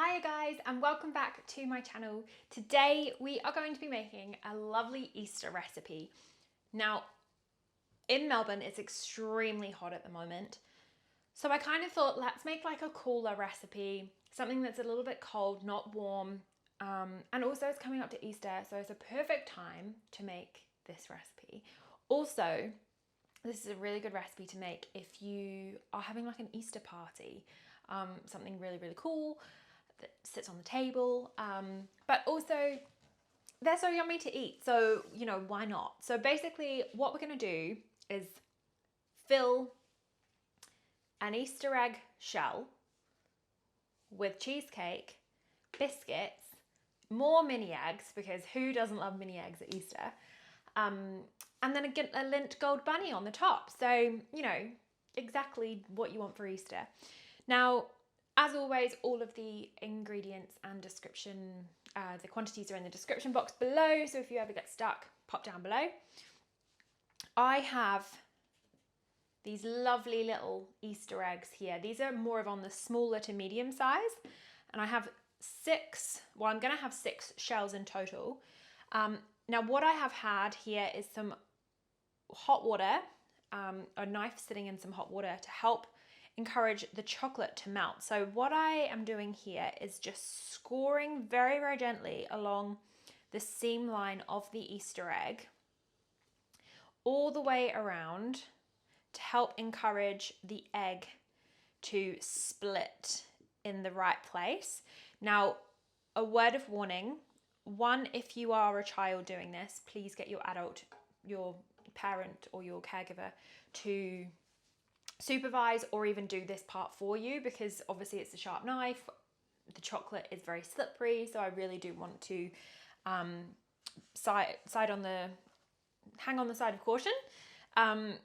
Hiya guys, and welcome back to my channel. Today we are going to be making a lovely Easter recipe. Now, in Melbourne it's extremely hot at the moment, so I kind of thought let's make like a cooler recipe, something that's a little bit cold, not warm, and also it's coming up to Easter, so it's a perfect time to make this recipe. Also, this is a really good recipe to make if you are having like an Easter party, something really cool that sits on the table, but also they're so yummy to eat, so you know, why not? So basically what we're going to do is fill an Easter egg shell with cheesecake, biscuits, more mini eggs, because who doesn't love mini eggs at Easter, and then a lindt gold bunny on the top. So, you know, exactly what you want for Easter. Now, as always, all of the ingredients and description, the quantities are in the description box below, so if you ever get stuck, pop down below. I have these lovely little Easter eggs here. These are more of on the smaller to medium size, and I have I'm going to have 6 shells in total. Now, what I have had here is some hot water, a knife sitting in some hot water to help encourage the chocolate to melt. So what I am doing here is just scoring very gently along the seam line of the Easter egg all the way around to help encourage the egg to split in the right place. Now, a word of warning: one, if you are a child doing this, please get your parent or your caregiver to supervise or even do this part for you, because obviously it's a sharp knife, the chocolate is very slippery, so I really do want to hang on the side of caution. And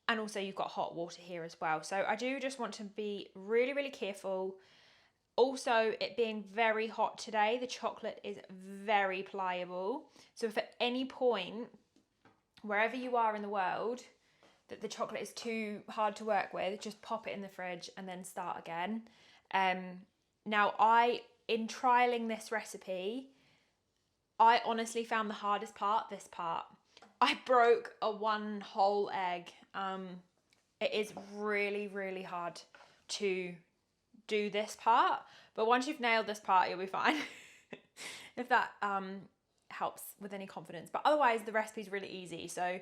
also you've got hot water here as well, so I do just want to be really careful. Also, it being very hot today, the chocolate is very pliable, so if at any point, wherever you are in the world, that the chocolate is too hard to work with, just pop it in the fridge and then start again. Now, in trialing this recipe, I honestly found the hardest part this part. I broke a 1 whole egg. It is really hard to do this part, but once you've nailed this part, you'll be fine. If that helps with any confidence. But otherwise, the recipe is really easy. So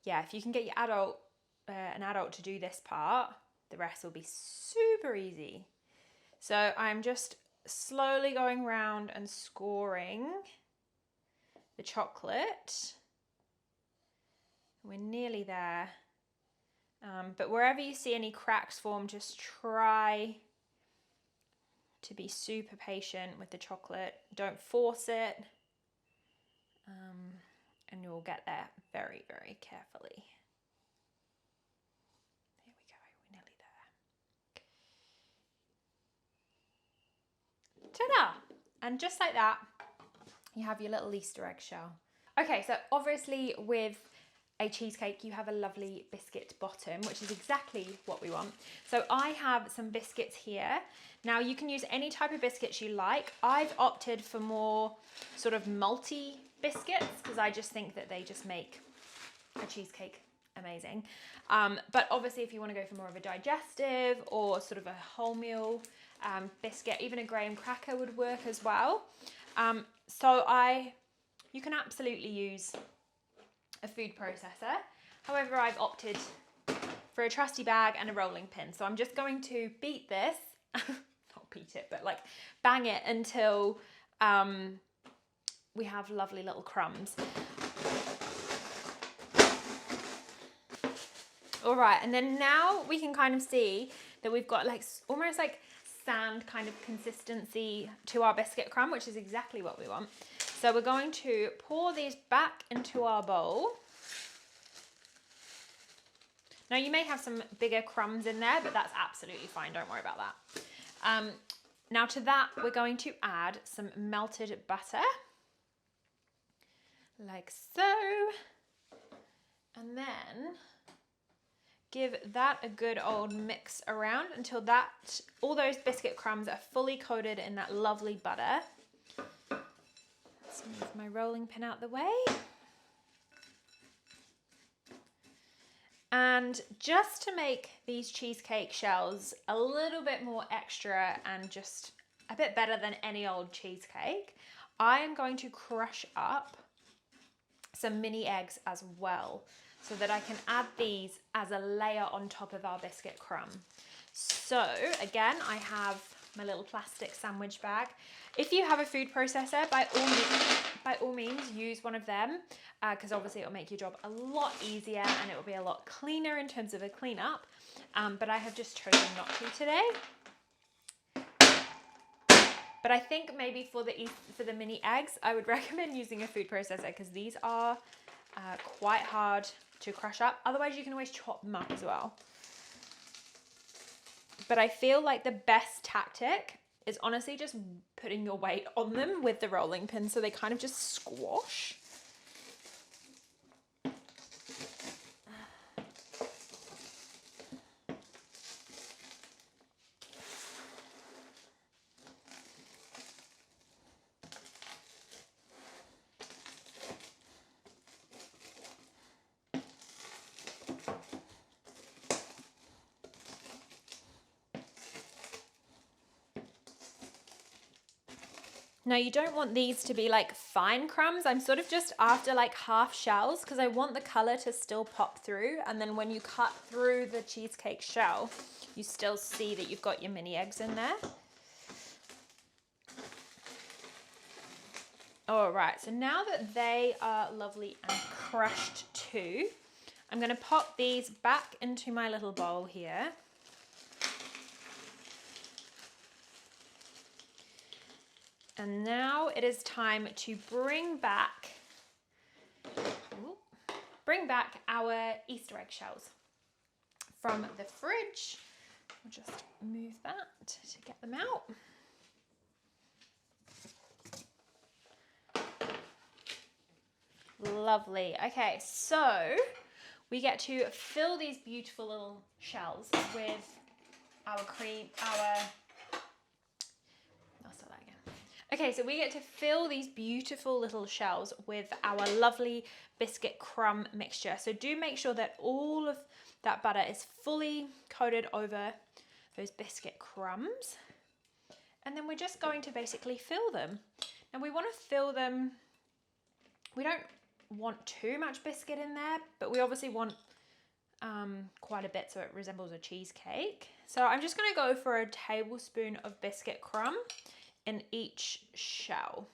yeah, if you can get your an adult to do this part, the rest will be super easy. So I'm just slowly going around and scoring the chocolate. We're nearly there. But wherever you see any cracks form, just try to be super patient with the chocolate. Don't force it. And you'll get there very carefully. There we go, we're nearly there. Ta-da! And just like that, you have your little Easter egg shell. Okay, so obviously with a cheesecake, you have a lovely biscuit bottom, which is exactly what we want. So I have some biscuits here. Now, you can use any type of biscuits you like. I've opted for more sort of malty biscuits because I just think that they just make a cheesecake amazing. But obviously, if you want to go for more of a digestive or sort of a wholemeal biscuit, even a graham cracker would work as well. You can absolutely use a food processor. However, I've opted for a trusty bag and a rolling pin. So I'm just going to beat this, not beat it, but like bang it until we have lovely little crumbs. All right, and then now we can kind of see that we've got like almost like sand kind of consistency to our biscuit crumb, which is exactly what we want. So we're going to pour these back into our bowl. Now, you may have some bigger crumbs in there, but that's absolutely fine. Don't worry about that. Now to that, we're going to add some melted butter, like so. And then give that a good old mix around until all those biscuit crumbs are fully coated in that lovely butter. Let's move my rolling pin out the way. And just to make these cheesecake shells a little bit more extra and just a bit better than any old cheesecake, I am going to crush up some mini eggs as well, so that I can add these as a layer on top of our biscuit crumb. So again, I have my little plastic sandwich bag. If you have a food processor, by all means use one of them, because obviously it'll make your job a lot easier and it will be a lot cleaner in terms of a cleanup. But I have just chosen not to today. But I think maybe for the mini eggs, I would recommend using a food processor, because these are quite hard to crush up. Otherwise, you can always chop them up as well. But I feel like the best tactic is honestly just putting your weight on them with the rolling pin so they kind of just squash. Now you don't want these to be like fine crumbs. I'm sort of just after like half shells, because I want the color to still pop through. And then when you cut through the cheesecake shell, you still see that you've got your mini eggs in there. All right, so now that they are lovely and crushed too, I'm gonna pop these back into my little bowl here. And now it is time to bring back our Easter egg shells from the fridge. We'll just move that to get them out. Lovely. Okay, so we get to fill these beautiful little shells with our cream, Okay, so we get to fill these beautiful little shells with our lovely biscuit crumb mixture. So do make sure that all of that butter is fully coated over those biscuit crumbs. And then we're just going to basically fill them. And we want to fill them, we don't want too much biscuit in there, but we obviously want quite a bit so it resembles a cheesecake. So I'm just going to go for a tablespoon of biscuit crumb in each shell.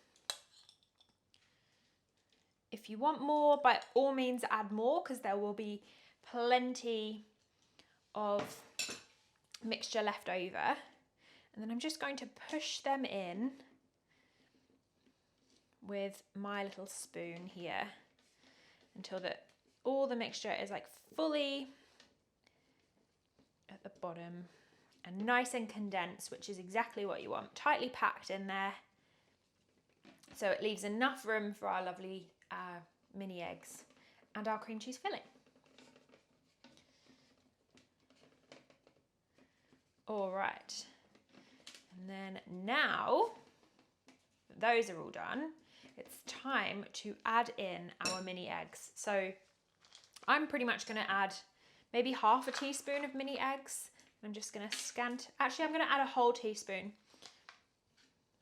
If you want more, by all means add more, because there will be plenty of mixture left over. And then I'm just going to push them in with my little spoon here until all the mixture is like fully at the bottom and nice and condensed, which is exactly what you want. Tightly packed in there, so it leaves enough room for our lovely mini eggs and our cream cheese filling. All right, and then now that those are all done, it's time to add in our mini eggs. So I'm pretty much going to add maybe half a teaspoon of mini eggs. I'm just going to I'm going to add a whole teaspoon.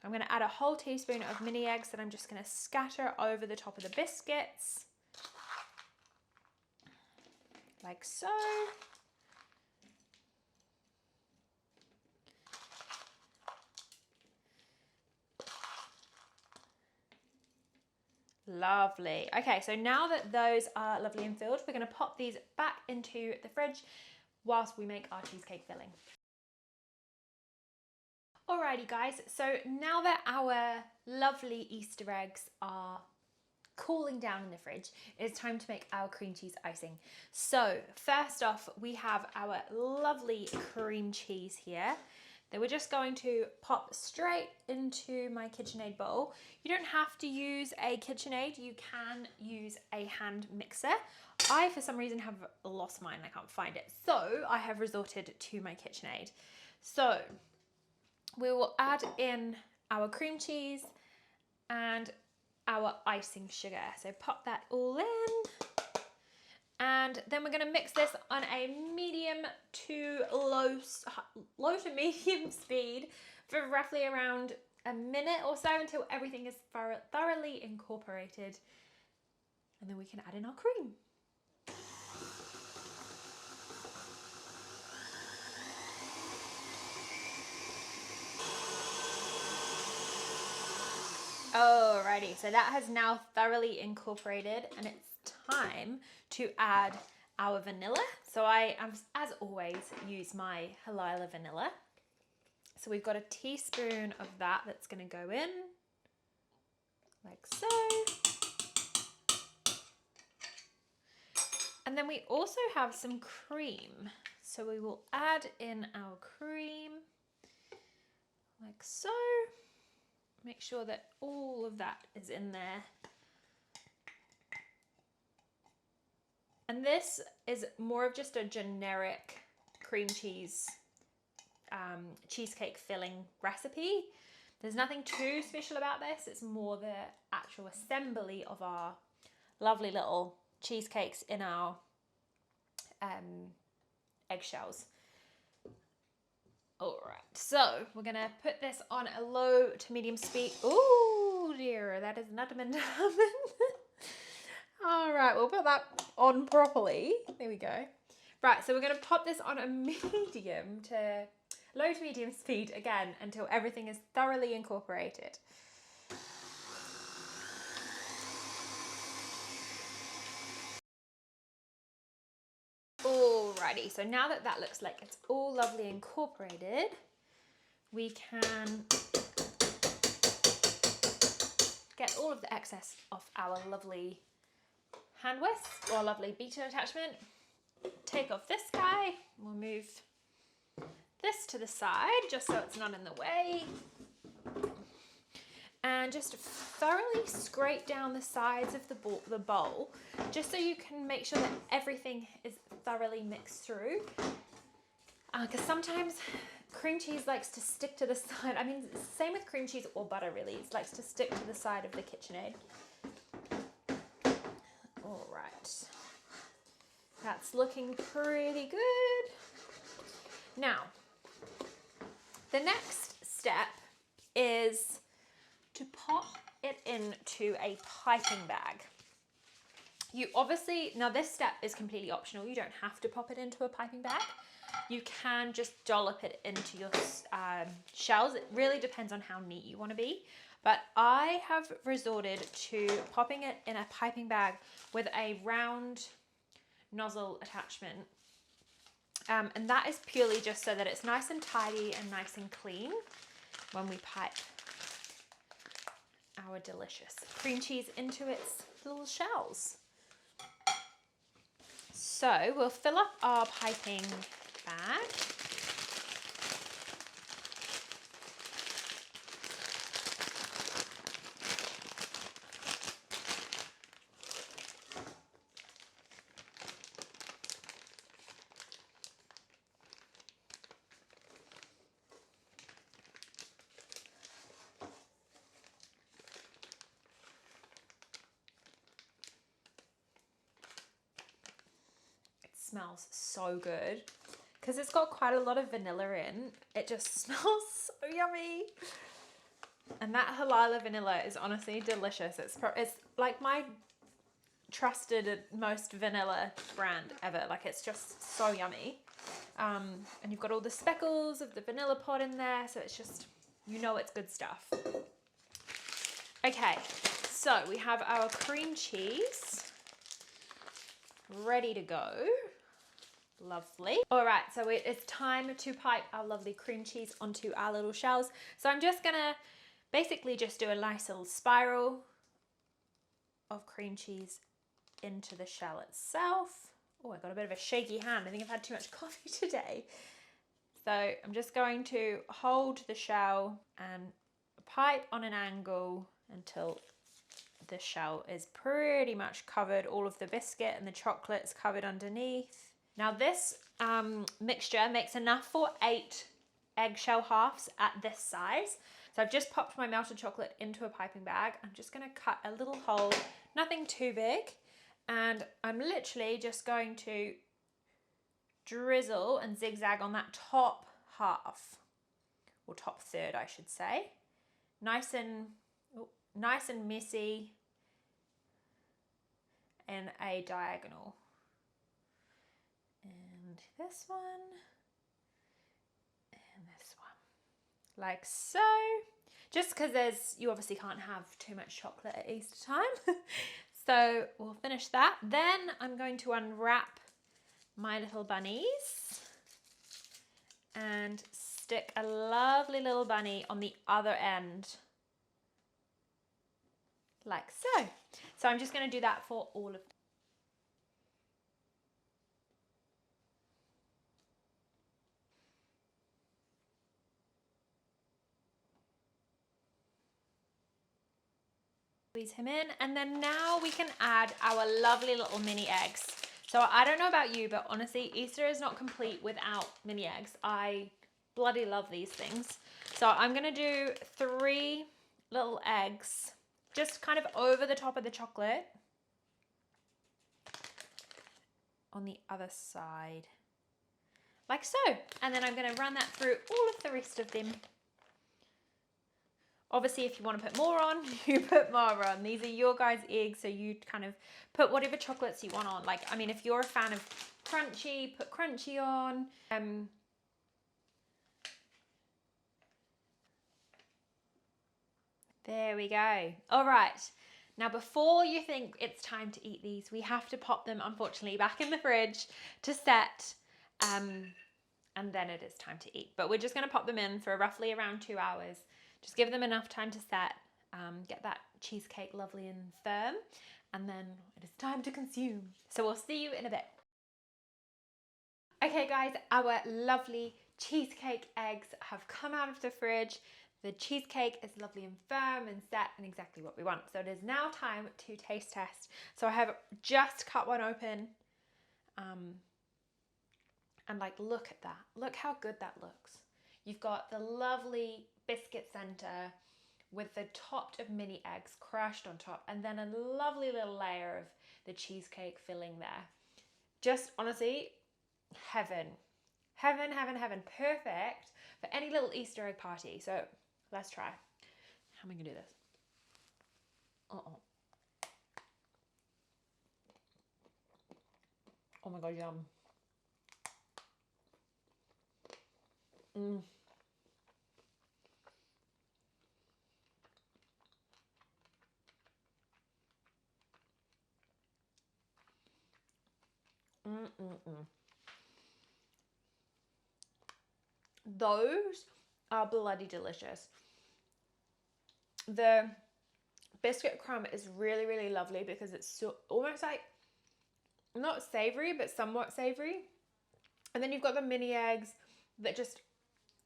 I'm going to add a whole teaspoon of mini eggs that I'm just going to scatter over the top of the biscuits, like so. Lovely. Okay, so now that those are lovely and filled, we're going to pop these back into the fridge whilst we make our cheesecake filling. Alrighty guys, so now that our lovely Easter eggs are cooling down in the fridge, it's time to make our cream cheese icing. So first off, we have our lovely cream cheese here. Then we're just going to pop straight into my KitchenAid bowl. You don't have to use a KitchenAid, you can use a hand mixer. I, for some reason, have lost mine, I can't find it. So I have resorted to my KitchenAid. So we will add in our cream cheese and our icing sugar. So pop that all in. And then we're going to mix this on a medium to low to medium speed for roughly around a minute or so until everything is thoroughly incorporated. And then we can add in our cream. Alrighty, so that has now thoroughly incorporated, and it's time to add our vanilla. So I, as always, use my Heilala vanilla. So we've got a teaspoon of that that's going to go in, like so. And then we also have some cream. So we will add in our cream, like so. Make sure that all of that is in there. And this is more of just a generic cream cheese cheesecake filling recipe. There's nothing too special about this. It's more the actual assembly of our lovely little cheesecakes in our eggshells. All right, so we're gonna put this on a low to medium speed. Oh dear, that is not meant to happen. All right, we'll put that on properly. There we go. Right, so we're gonna pop this on a medium to low to medium speed again until everything is thoroughly incorporated. Alrighty, so now that that looks like it's all lovely incorporated, we can get all of the excess off our lovely hand whisk or lovely beater attachment. Take off this guy, we'll move this to the side just so it's not in the way. And just thoroughly scrape down the sides of the bowl, just so you can make sure that everything is thoroughly mixed through. Because sometimes cream cheese likes to stick to the side. I mean, same with cream cheese or butter really. It likes to stick to the side of the KitchenAid. All right. That's looking pretty good. Now, the next step is to pop it into a piping bag. You obviously, now this step is completely optional. You don't have to pop it into a piping bag. You can just dollop it into your shells. It really depends on how neat you want to be. But I have resorted to popping it in a piping bag with a round nozzle attachment. And that is purely just so that it's nice and tidy and nice and clean when we pipe our delicious cream cheese into its little shells. So we'll fill up our piping bag. Smells so good because it's got quite a lot of vanilla in. It just smells so yummy. And that Heilala vanilla is honestly delicious. It's like my trusted most vanilla brand ever. Like, it's just so yummy. And you've got all the speckles of the vanilla pod in there, so it's just, you know, it's good stuff. Okay, so we have our cream cheese ready to go. Lovely. All right, so it's time to pipe our lovely cream cheese onto our little shells. So I'm just gonna basically just do a nice little spiral of cream cheese into the shell itself. Oh, I got a bit of a shaky hand. I think I've had too much coffee today. So I'm just going to hold the shell and pipe on an angle until the shell is pretty much covered. All of the biscuit and the chocolate is covered underneath. Now this mixture makes enough for 8 eggshell halves at this size. So I've just popped my melted chocolate into a piping bag. I'm just going to cut a little hole, nothing too big. And I'm literally just going to drizzle and zigzag on that top half, or top third I should say. Nice and messy in a diagonal. And this one, and this one, like so. Just because you obviously can't have too much chocolate at Easter time. So we'll finish that. Then I'm going to unwrap my little bunnies and stick a lovely little bunny on the other end, like so. So I'm just going to do that for all of them. Squeeze him in, and then now we can add our lovely little mini eggs. So I don't know about you, but honestly, Easter is not complete without mini eggs. I bloody love these things. So I'm going to do 3 little eggs, just kind of over the top of the chocolate on the other side, like so. And then I'm going to run that through all of the rest of them. Obviously, if you want to put more on, you put more on. These are your guys' eggs, so you kind of put whatever chocolates you want on. Like, I mean, if you're a fan of crunchy, put crunchy on. There we go. All right. Now, before you think it's time to eat these, we have to pop them, unfortunately, back in the fridge to set. And then it is time to eat. But we're just going to pop them in for roughly around 2 hours. Just give them enough time to set, get that cheesecake lovely and firm, and then it is time to consume. So we'll see you in a bit. Okay guys, our lovely cheesecake eggs have come out of the fridge. The cheesecake is lovely and firm and set and exactly what we want. So it is now time to taste test. So I have just cut one open. And like, look at that. Look how good that looks. You've got the lovely biscuit center with the topped of mini eggs crushed on top, and then a lovely little layer of the cheesecake filling there. Just honestly, heaven. Heaven, heaven, heaven. Perfect for any little Easter egg party. So let's try. How am I gonna do this? Oh my god, yum. Those are bloody delicious. The biscuit crumb is really, really lovely because it's so almost like not savory, but somewhat savory. And then you've got the mini eggs that just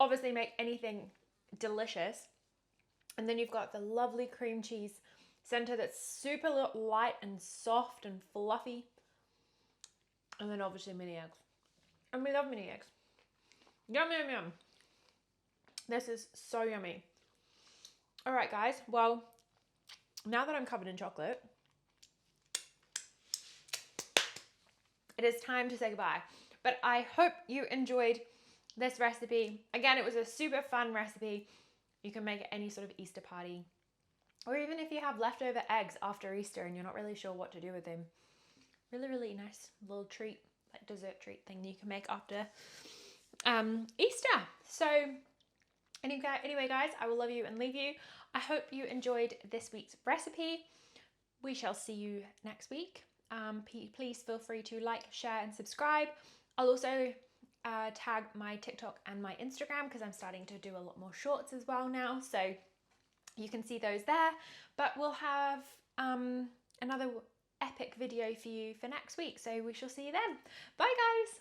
obviously make anything delicious. And then you've got the lovely cream cheese center that's super light and soft and fluffy. And then obviously mini eggs. And we love mini eggs. Yum, yum, yum. This is so yummy. All right, guys. Well, now that I'm covered in chocolate, it is time to say goodbye. But I hope you enjoyed this recipe. Again, it was a super fun recipe. You can make it any sort of Easter party. Or even if you have leftover eggs after Easter and you're not really sure what to do with them. Really, really nice little treat, like dessert treat thing you can make after Easter. So anyway, guys, I will love you and leave you. I hope you enjoyed this week's recipe. We shall see you next week. Please feel free to like, share, and subscribe. I'll also tag my TikTok and my Instagram because I'm starting to do a lot more shorts as well now. So you can see those there. But we'll have another epic video for you for next week. So we shall see you then. Bye, guys.